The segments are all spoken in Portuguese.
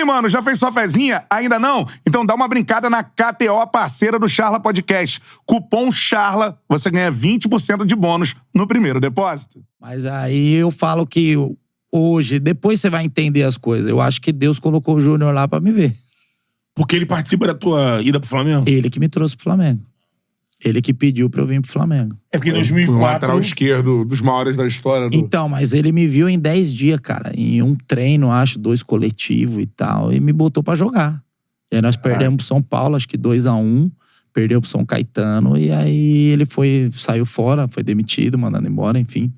aí, mano, já fez sua fezinha? Ainda não? Então dá uma brincada na KTO, parceira do Charla Podcast. Cupom CHARLA, você ganha 20% de bônus no primeiro depósito. Mas aí eu falo que hoje, depois você vai entender as coisas. Eu acho que Deus colocou o Júnior lá pra me ver. Porque ele participa da tua ida pro Flamengo? Ele que me trouxe pro Flamengo. Ele que pediu pra eu vir pro Flamengo. É porque em Um 2004... lateral esquerdo dos maiores da história. Então, mas ele me viu em 10 dias, cara. Em um treino, acho, 2 coletivos e tal. E me botou pra jogar. E aí nós perdemos pro São Paulo, acho que 2-1. Perdeu pro São Caetano. E aí ele saiu fora, foi demitido, mandando embora, enfim.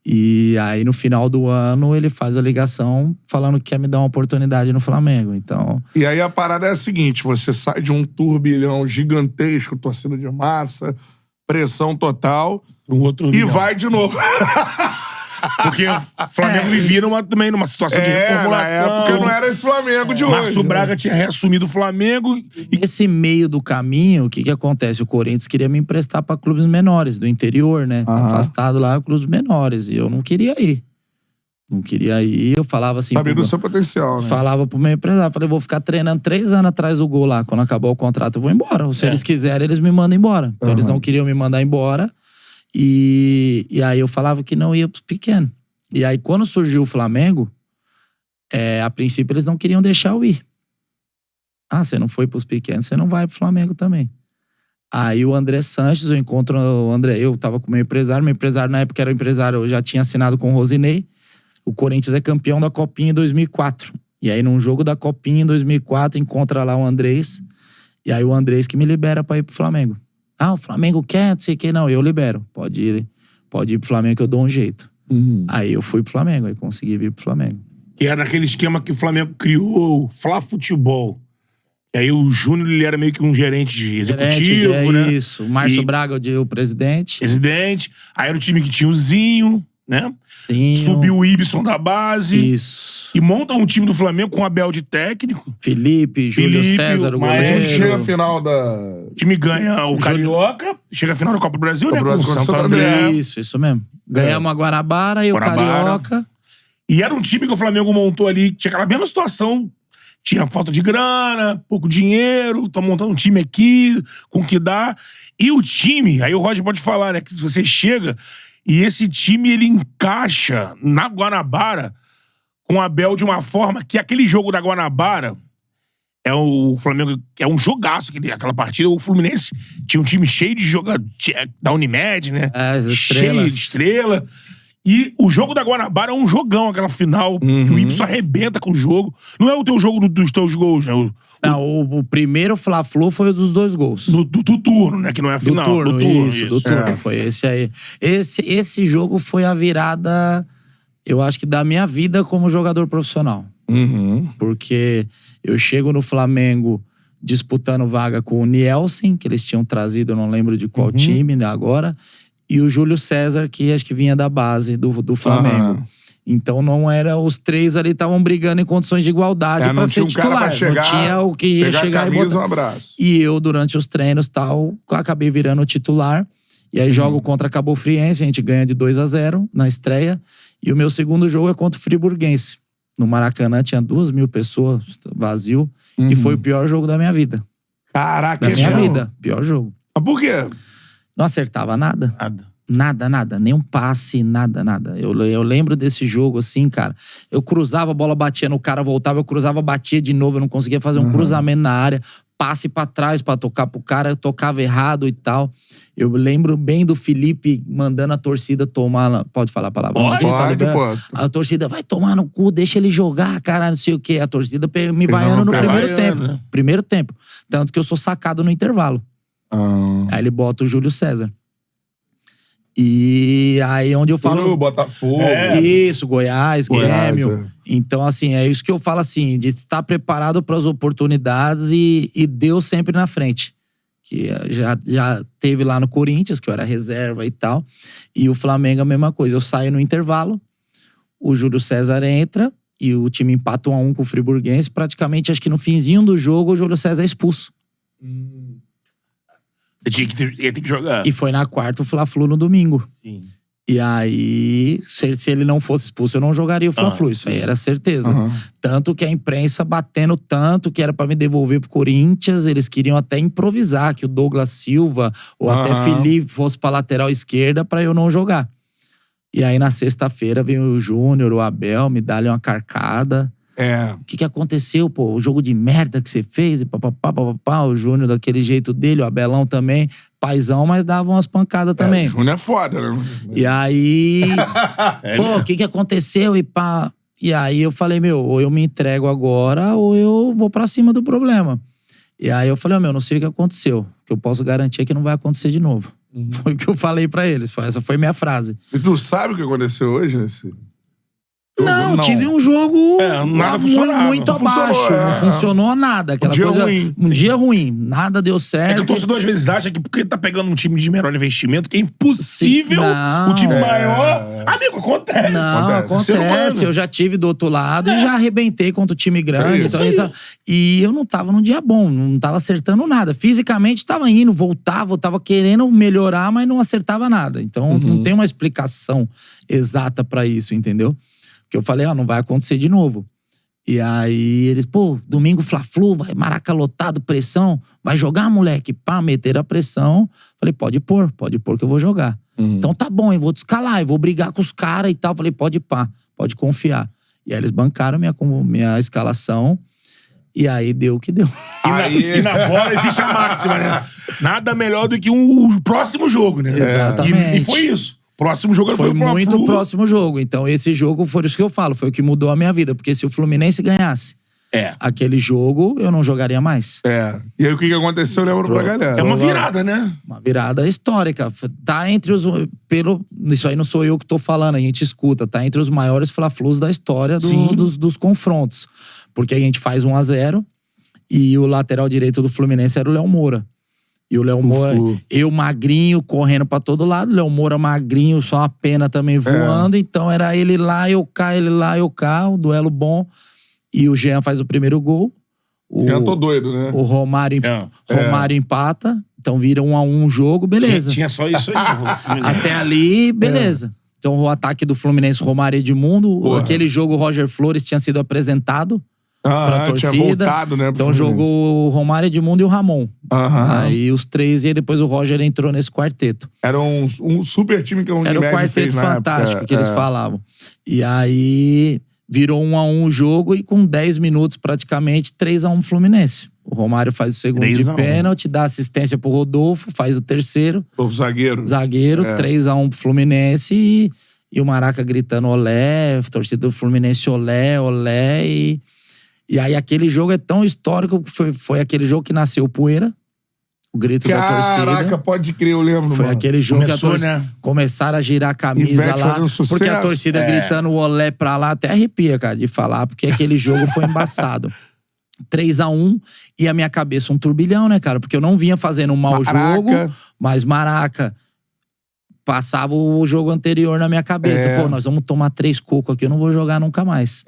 E aí no final do ano ele faz a ligação falando que quer me dar uma oportunidade no Flamengo. Então... E aí a parada é a seguinte, você sai de um turbilhão gigantesco, torcida de massa, pressão total, Um outro e milhão. vai de novo. Porque o Flamengo vivia também numa situação de Na reformulação. época não era esse Flamengo de hoje. Márcio Braga tinha reassumido o Flamengo. E Nesse meio do caminho, o que acontece? O Corinthians queria me emprestar pra clubes menores, do interior, né? Afastado lá, clubes menores. E eu não queria ir. Não queria ir. Eu falava assim... Sabia do seu potencial, né? Falava pro meu empresário. Falei, vou ficar treinando 3 anos atrás do gol lá. Quando acabar o contrato, eu vou embora. Se eles quiserem, eles me mandam embora. Então eles não queriam me mandar embora. E aí eu falava que não ia pros pequenos. E aí quando surgiu o Flamengo, a princípio eles não queriam deixar eu ir. Ah, você não foi pros pequenos, você não vai pro Flamengo também. Aí o André Sanches, eu encontro o André, eu tava com o meu empresário na época era o empresário, eu já tinha assinado com o Rosinei. O Corinthians é campeão da Copinha em 2004. E aí num jogo da Copinha em 2004, encontra lá o Andrés. E aí o Andrés que me libera pra ir pro Flamengo. Ah, o Flamengo quer, não sei o que, não, eu libero. Pode ir pro Flamengo que eu dou um jeito. Aí eu fui pro Flamengo, aí consegui vir pro Flamengo. que era naquele esquema que o Flamengo criou, o Fla Futebol. E aí o Júnior, ele era meio que um gerente executivo, né? Isso. Márcio Braga, o presidente. Presidente. Aí era o time que tinha o Zinho, né? Zinho. Subiu o Ibson da base. Isso. E monta um time do Flamengo com o Abel de técnico. Júlio César, o mas goleiro. Chega a final da... O time ganha o Carioca, chega a final da Copa do Brasil, né? Com o Santo André. Isso mesmo. Ganhamos a Guanabara e o Carioca. E era um time que o Flamengo montou ali, tinha aquela mesma situação. Tinha falta de grana, pouco dinheiro, tô montando um time aqui, com o que dá. E o time, aí o Roger pode falar, né? Que você chega e esse time, ele encaixa na Guanabara com o Abel de uma forma que aquele jogo da Guanabara é o Flamengo, é um jogaço, aquela partida. O Fluminense tinha um time cheio de jogadores, da Unimed, né? Cheio de estrela. E o jogo da Guanabara é um jogão, aquela final, que o Ibson arrebenta com o jogo. Não é o teu jogo dos teus gols, né? Não, o primeiro Fla-Flu foi o dos 2 gols. Do turno, né? Que não é a final. Do turno. Foi esse aí. Esse jogo foi a virada, eu acho que da minha vida como jogador profissional. Porque eu chego no Flamengo disputando vaga com o Nielsen, que eles tinham trazido, eu não lembro de qual time, né, agora. E o Júlio César, que acho que vinha da base do Flamengo. Então não era... Os três ali estavam brigando em condições de igualdade pra ser titular. Não tinha o que ia chegar e botar. Um abraço. E eu, durante os treinos tal, acabei virando o titular. E aí jogo contra a Cabo Friense, a gente ganha de 2-0 na estreia. E o meu segundo jogo é contra o Friburguense. No Maracanã tinha 2.000 pessoas, vazio. E foi o pior jogo da minha vida. Caraca, da minha vida. Pior jogo. Mas por quê? Não acertava nada. Nada. Nem um passe, nada. Eu lembro desse jogo assim, cara. Eu cruzava, a bola batia no cara, voltava, eu cruzava, batia de novo. Eu não conseguia fazer um cruzamento na área. Passe pra trás pra tocar pro cara, eu tocava errado e tal. Eu lembro bem do Felipe mandando a torcida tomar... Pode falar a palavra? Pode. A torcida, vai tomar no cu, deixa ele jogar, cara, não sei o quê. A torcida me vaiando no primeiro tempo. Né? Primeiro tempo. Tanto que eu sou sacado no intervalo. Aí ele bota o Júlio César. E aí onde eu falo... Botafogo. Isso, Goiás, Grêmio. Então, assim, é isso que eu falo, assim, de estar preparado para as oportunidades e Deus sempre na frente. Que já teve lá no Corinthians, que eu era reserva e tal. E o Flamengo a mesma coisa. Eu saio no intervalo, o Júlio César entra e o time empata 1-1 com o Friburguense. Praticamente, acho que no finzinho do jogo, o Júlio César é expulso. Ia ter que jogar. E foi na quarta o Fla-Flu no domingo. Sim. E aí, se ele não fosse expulso, eu não jogaria o Fla-Flu. Isso aí era certeza. Tanto que a imprensa batendo tanto que era pra me devolver pro Corinthians, eles queriam até improvisar, que o Douglas Silva ou até Felipe fosse pra lateral esquerda pra eu não jogar. E aí, na sexta-feira, veio o Júnior, o Abel, me dá-lhe uma carcada. O que aconteceu, pô? O jogo de merda que você fez, e papapá, o Júnior daquele jeito dele, o Abelão também, paizão, mas dava umas pancadas também. O Júnior é foda, né? E aí, pô, o que aconteceu? E aí eu falei, ou eu me entrego agora, ou eu vou pra cima do problema. E aí eu falei, não sei o que aconteceu. O que eu posso garantir é que não vai acontecer de novo. Foi o que eu falei pra eles, essa foi minha frase. E tu sabe o que aconteceu hoje nesse... Não, tive um jogo nada funcionava. muito Não abaixo. funcionou, Não funcionou nada. Aquela dia coisa, ruim. Um dia ruim. Nada deu certo. É que o torcedor às vezes acha que porque tá pegando um time de menor investimento, que é impossível o time maior. Amigo, acontece. Não, acontece. Eu já tive do outro lado e já arrebentei contra o time grande. E eu não tava num dia bom, não tava acertando nada. Fisicamente tava indo, voltava, tava querendo melhorar, mas não acertava nada. Então não tem uma explicação exata pra isso, entendeu? Que eu falei, não vai acontecer de novo. E aí eles, domingo Fla-Flu, vai Maraca lotado, pressão, vai jogar, moleque? Pá, meter a pressão. Falei, pode pôr que eu vou jogar. Então tá bom, eu vou descalar, eu vou brigar com os caras e tal. Falei, pode confiar. E aí eles bancaram minha escalação. E aí deu o que deu. E na bola existe a máxima, né? Nada melhor do que um próximo jogo, né? Exatamente. E foi isso. Próximo jogo foi o Fla-Flu. Muito próximo jogo. Então esse jogo, foi isso que eu falo, foi o que mudou a minha vida. Porque se o Fluminense ganhasse aquele jogo, eu não jogaria mais. E aí o que aconteceu, eu lembro pra galera. É uma virada, né? Uma virada histórica. Tá entre os... Isso aí não sou eu que tô falando, a gente escuta. Tá entre os maiores Fla-Flus da história dos confrontos. Porque a gente faz 1-0 e o lateral direito do Fluminense era o Léo Moura. E o Léo Moura, eu magrinho, correndo pra todo lado. O Léo Moura magrinho, só uma pena também voando. Então era ele lá, eu cá, ele lá, eu cá. Um duelo bom. E o Jean faz o primeiro gol. Jean tô doido, né? O Romário empata. Então vira 1-1 o jogo, beleza. Tinha só isso aí. Até ali, beleza. Então o ataque do Fluminense, Romário e Edmundo. Aquele jogo, o Roger Flores tinha sido apresentado pra torcida. Tinha voltado, né? Então jogou o Romário, Edmundo e o Ramon. Aí os três, e aí depois o Roger entrou nesse quarteto. Era um super time que o Unimed Era o quarteto fantástico que eles falavam. E aí virou 1-1 o jogo e com 10 minutos praticamente, 3-1 Fluminense. O Romário faz o segundo de pênalti, dá assistência pro Rodolfo, faz o terceiro. Rodolfo zagueiro. 3-1 pro Fluminense e o Maraca gritando olé, torcida do Fluminense olé, olé. E aí aquele jogo é tão histórico que foi aquele jogo que nasceu o Poeira. O grito da torcida. Caraca, pode crer, eu lembro. Foi aquele jogo Começou, que começaram a girar a camisa Ivete lá. fazendo sucesso. Porque a torcida gritando o olé pra lá, até arrepia, cara, de falar, porque aquele jogo foi embaçado. 3-1 e a minha cabeça um turbilhão, né, cara? Porque eu não vinha fazendo um mau jogo, mas Maraca passava o jogo anterior na minha cabeça. Nós vamos tomar 3 cocos aqui, eu não vou jogar nunca mais.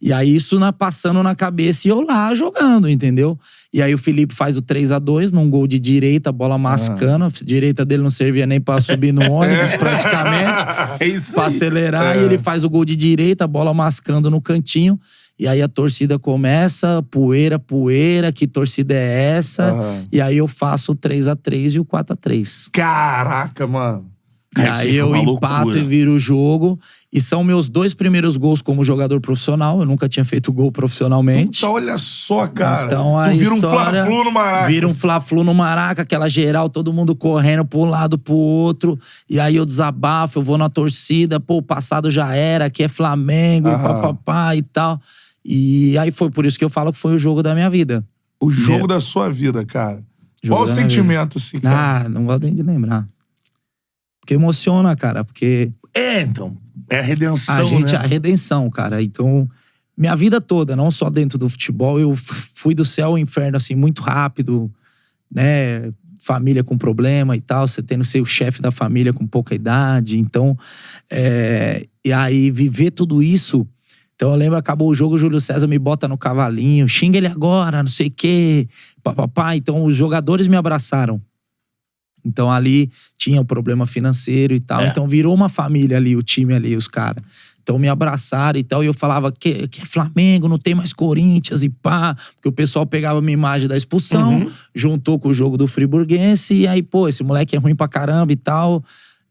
E aí isso passando na cabeça e eu lá jogando, entendeu? E aí o Felipe faz o 3-2 num gol de direita, bola mascando. A direita dele não servia nem pra subir no ônibus, praticamente. É isso aí. Pra acelerar. E ele faz o gol de direita, bola mascando no cantinho. E aí a torcida começa, poeira, que torcida é essa? E aí eu faço o 3-3 e o 4-3. Caraca, mano. E aí eu empato e viro o jogo. E são meus 2 primeiros gols como jogador profissional. Eu nunca tinha feito gol profissionalmente. Então, olha só, cara. Então, tu vira um Fla-Flu no Maraca. Vira um Fla-Flu no Maraca, aquela geral, todo mundo correndo pra um lado, pro outro. E aí eu desabafo, eu vou na torcida. Pô, o passado já era, aqui é Flamengo, papapá e tal. E aí foi por isso que eu falo que foi o jogo da minha vida. O jogo da sua vida, cara. Qual o sentimento, assim, cara? Não gosto nem de lembrar. Porque emociona, cara, porque... então. É a redenção, né? A redenção, cara. Então, minha vida toda, não só dentro do futebol, eu fui do céu ao inferno, assim, muito rápido, né? Família com problema e tal, você tendo que ser o chefe da família com pouca idade. Então, e aí, viver tudo isso... Então eu lembro, acabou o jogo, o Júlio César me bota no cavalinho, xinga ele agora, não sei o quê, papapá. Então os jogadores me abraçaram. Então ali tinha o problema financeiro e tal. Então virou uma família ali, o time ali, os caras. Então me abraçaram e tal. E eu falava que é Flamengo, não tem mais Corinthians e pá. Porque o pessoal pegava minha imagem da expulsão, juntou com o jogo do Friburguense. E aí, pô, esse moleque é ruim pra caramba e tal.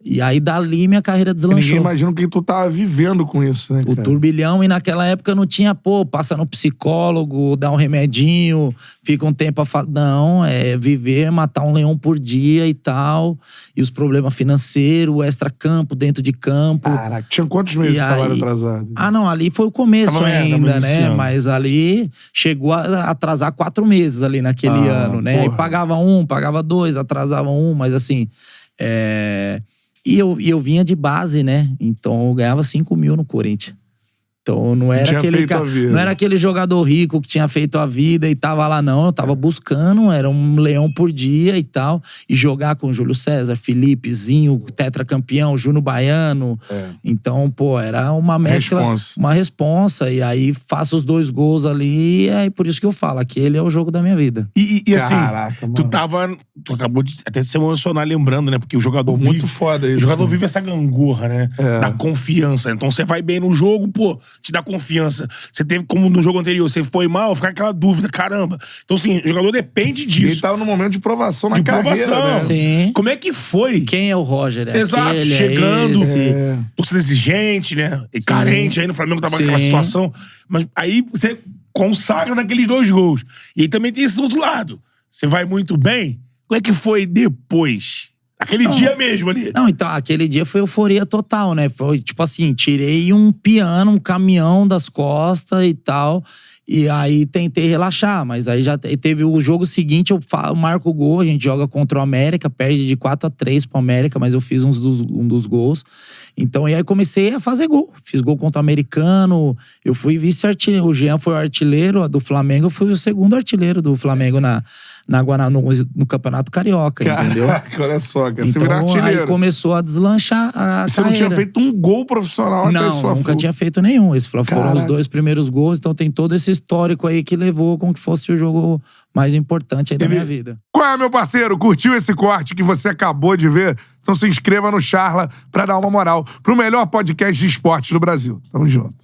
E aí, dali, minha carreira deslanchou. Ninguém imagina o que tu tava vivendo com isso, né, O cara? turbilhão, e naquela época não tinha, pô, passa no psicólogo, dá um remedinho, fica um tempo Não, é viver, matar um leão por dia e tal. E os problemas financeiros, o extra-campo, dentro de campo. Caraca, tinha quantos meses de salário atrasado? Ah, não, ali foi o começo ainda, né? Mas ali chegou a atrasar 4 meses ali naquele ano, né? Aí pagava 1, pagava 2, atrasava 1, mas assim... E eu vinha de base, né? Então eu ganhava 5 mil no Corinthians. Então não era aquele jogador rico que tinha feito a vida e tava lá, não. Eu tava buscando, era um leão por dia e tal. E jogar com o Júlio César, Felipezinho, tetracampeão, Júnior Baiano. Então, pô, era uma mescla, uma responsa. E aí faço os 2 gols ali. E é por isso que eu falo, aquele é o jogo da minha vida. E assim, tu acabou de até se emocionar lembrando, né? Porque o jogador vive... Muito foda isso. O jogador vive essa gangorra, né? Da confiança. Então você vai bem no jogo, pô, te dá confiança. Você teve, como no jogo anterior, você foi mal, fica aquela dúvida, caramba. Então assim, o jogador depende disso. Ele tava num momento de provação na carreira, né? Sim. Como é que foi? Quem é o Roger? Exato, aquele, chegando, torcida exigente, né? E carente, aí no Flamengo tava naquela situação. Mas aí você consagra naqueles 2 gols. E aí também tem esse outro lado. Você vai muito bem. Como é que foi depois? Aquele dia mesmo ali. Não, então, aquele dia foi euforia total, né? Foi tipo assim, tirei um piano, um caminhão das costas e tal. E aí tentei relaxar, mas aí já teve o jogo seguinte, eu marco o gol, a gente joga contra o América, perde de 4-3 pro América, mas eu fiz um dos gols. Então, e aí comecei a fazer gol. Fiz gol contra o Americano, eu fui vice-artilheiro, o Jean foi o artilheiro do Flamengo, eu fui o 2º artilheiro do Flamengo no Campeonato Carioca, entendeu? Caraca, olha só, cara. Você Então, virou artilheiro. aí começou a deslanchar a Você carreira. não tinha feito um gol profissional até Não, sua nunca tinha feito nenhum. Esses foram Caraca. os 2 primeiros gols, então tem todo esse histórico aí que levou com que fosse o jogo mais importante aí da minha vida. Qual é, meu parceiro? Curtiu esse corte que você acabou de ver? Então se inscreva no Charla pra dar uma moral pro melhor podcast de esportes do Brasil. Tamo junto.